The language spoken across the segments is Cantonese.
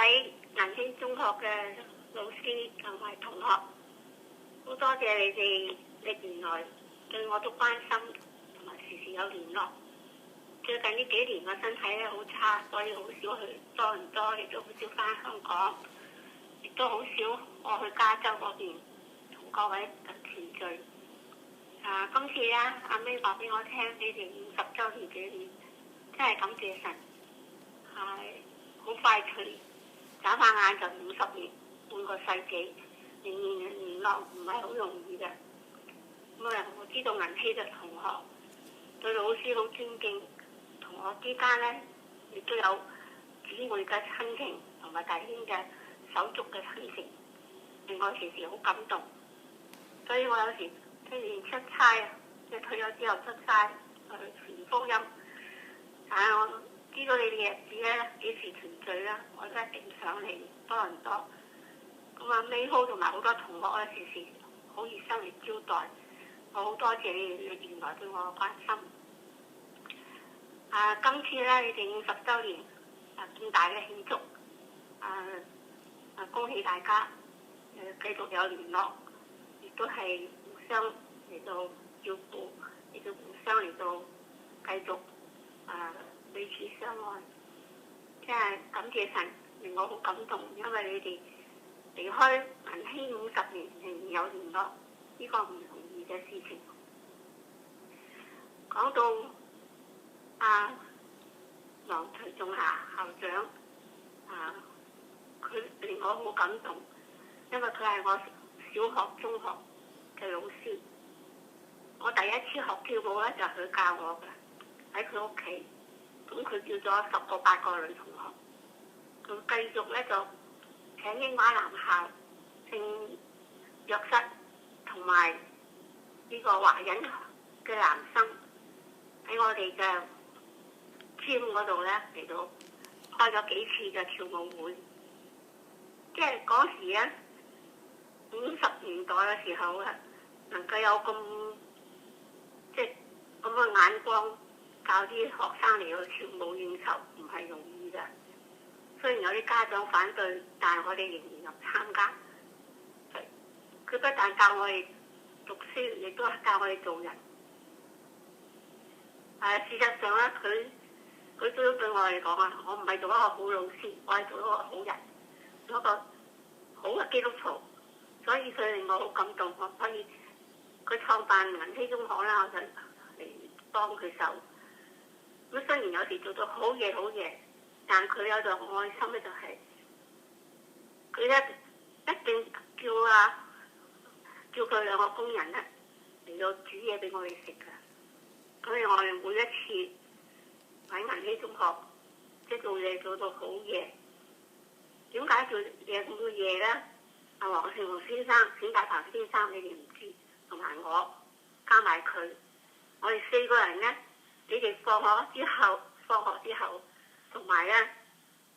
位銀禧中學嘅老師同埋同學，好多謝你哋，你原來對我都關心，同埋時時有聯絡。最近呢幾年我身體咧好差，所以好少去多倫多，亦都好少翻香港，亦都好少我去加州嗰邊同各位團聚。今次咧，阿 May 話俾我聽，你哋50週年紀念，真係感謝神，係好快脆，眨下眼就50年，半個世紀，仍然聯絡唔係好容易嘅。咁啊，我知道銀禧嘅同學對老師好尊敬，同我之間咧亦都有姊妹嘅親情同埋弟兄嘅手足嘅親情，令我時時好感動。所以我有時雖然出差，即係退休之後出差去傳福音，但係我知道你哋日子咧幾時團聚啦，我都一定上嚟多倫多。咁啊，May Ho同埋好多同學咧時時好熱心嚟招待，我好多謝你哋原來對我嘅關心。今次咧你哋50週年咁大嘅慶祝，恭喜大家，繼續有聯絡，亦都係互相嚟到照顧，亦都互相嚟到繼續彼此相愛。真係感謝神，令我好感動，因為你哋離開銀禧50年仍然有聯絡，呢個唔容易嘅事情。講到黃徐仲霞校長，佢令我好感動，因為佢係我小學、中學嘅老師。我第一次學跳舞咧就係佢教我嘅，喺佢屋企。咁佢叫咗10個8個女同學，佢繼續咧就請英華男校、聖約瑟同埋呢個華仁嘅男生喺我哋嘅 gym 嗰度咧嚟到開咗幾次嘅跳舞會。即係嗰時咧50年代嘅時候啊，能夠有即係咁嘅眼光教啲學生嚟到跳舞應酬，唔係容易㗎。雖然有啲家長反對，但係我哋仍然有參加。佢不但教我哋讀書，亦都係教我哋做人。事實上咧，佢都對我嚟講啊，我唔係做一個好老師，我係做一個好人，做一個好嘅基督徒。所以佢令我好感動，我可以佢創辦銀禧中學啦，我就嚟幫佢手。咁雖然有時做到好夜，但佢有個愛心咧，就係佢一定叫佢2個工人咧嚟到煮嘢俾我哋食㗎。所以我哋每一次喺銀禧中學即係做嘢做到好夜。點解做嘢咁多夜咧？黃勝雄先生、冼大鵬先生，你哋唔知，同埋我加埋佢，我哋4個人咧，你哋放學之後，同埋咧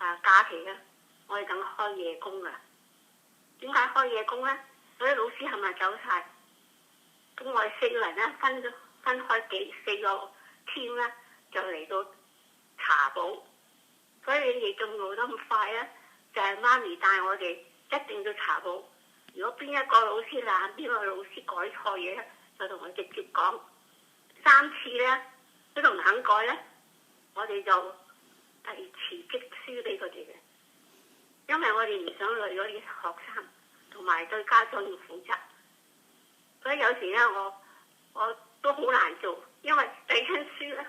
假期咧，我哋等開夜工㗎。點解開夜工咧？嗰啲老師係咪走晒？咁我哋4個人咧分開4個 team 咧，就嚟到查補。所以你哋咁做得咁快咧，就係媽咪帶我哋一定要查補。如果邊一個老師懶，邊個老師改錯嘢咧，就同佢直接講。3次咧都唔肯改咧，我哋就遞辭職書俾佢哋嘅。因為我哋唔想累嗰啲學生，同埋對家長要負責。所以有時咧，我都好難做，因為遞親書咧，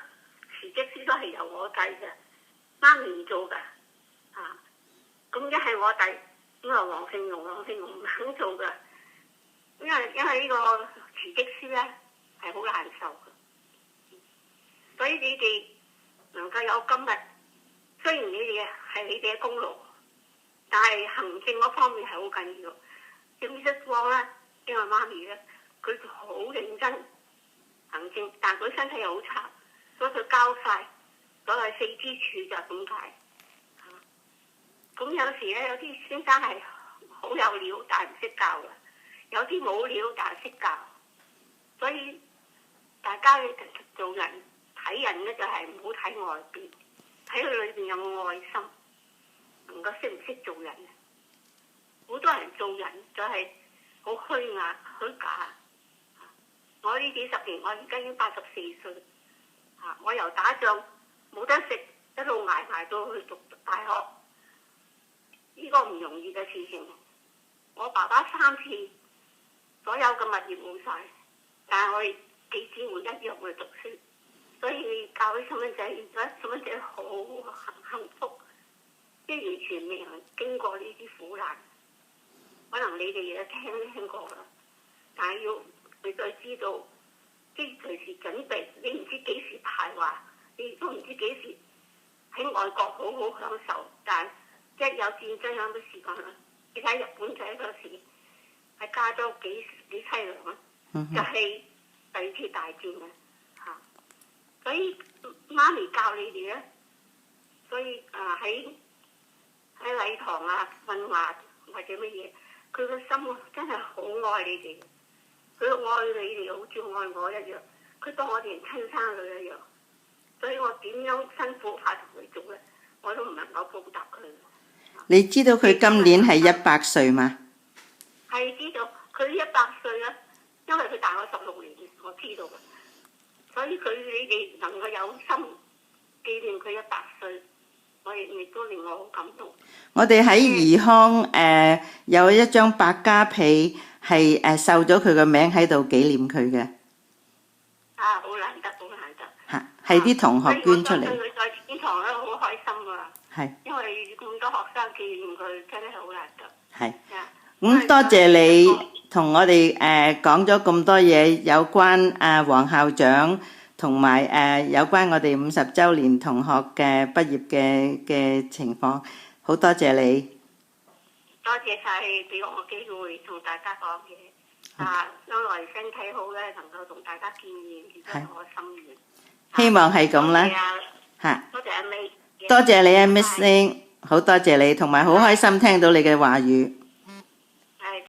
辭職書都係由我遞嘅，媽咪唔做㗎。咁一係我遞，咁啊黃勝雄唔肯做㗎，因為呢個辭職書咧係好難受㗎。所以你哋能夠有今日，雖然你哋係你哋嘅功勞，但係行政嗰方面係好緊要。Mrs. Wong 咧，因為媽咪咧，佢好認真行政，但佢身體又好差，所以佢交晒，所謂4支柱就咁解。咁有時咧，有啲先生係好有料，但係唔識教嘅；有啲冇料，但係識教。所以大家做人睇人咧，就係唔好睇外邊，睇佢裏邊有冇愛心，能個識唔識做人。好多人做人就係好虛偽、虛假。我呢幾十年，我而家已經84歲。我由打仗冇得食，一路捱到去讀大學，呢個唔容易嘅事情。我爸爸3次所有嘅物業冇晒，但係我哋幾姊妹一樣去讀書，所以教啲細蚊仔，而家細蚊仔好幸福，即係完全未能經過呢啲苦難。可能你哋亦聽過啦，但係要你再知道，即係隨時準備，你唔知幾時排華，你都唔知幾時喺外國好好享受，但係即係有戰爭咁嘅時間啦。你睇日本仔嗰時喺加州幾凄涼啊！就係第二次大戰啊！所以媽咪教你哋咧，所以喺禮堂啊、訓話或者乜嘢，佢個心真係好愛你哋，佢愛你哋好似愛我一樣，佢當我哋親生女一樣。所以我點樣辛苦法同佢做咧，我都唔能夠報答佢。你知道佢今年係100歲嗎？係知道，佢100歲啦，因為佢大我16年，我知道嘅。所以你哋能夠有心紀念佢100歲，我亦都令我好感動。我哋喺怡康有一張百家被係繡咗佢個名喺度紀念佢嘅。好難得，好難得。係啲同學捐出嚟。佢在天堂咧，好開心啊！係。因為咁多學生紀念佢，真係好難得。係。咁多謝你同我哋講咗咁多嘢，有關黃校長同埋有關我哋50週年同學嘅畢業嘅情況，好多謝你。多謝晒俾我機會同大家講嘢。將來身體好咧，能夠同大家見面，亦都係我心願。希望係咁啦。多謝阿 May。多謝你啊 ，Miss Ling，好多謝你，同埋好開心聽到你嘅話語。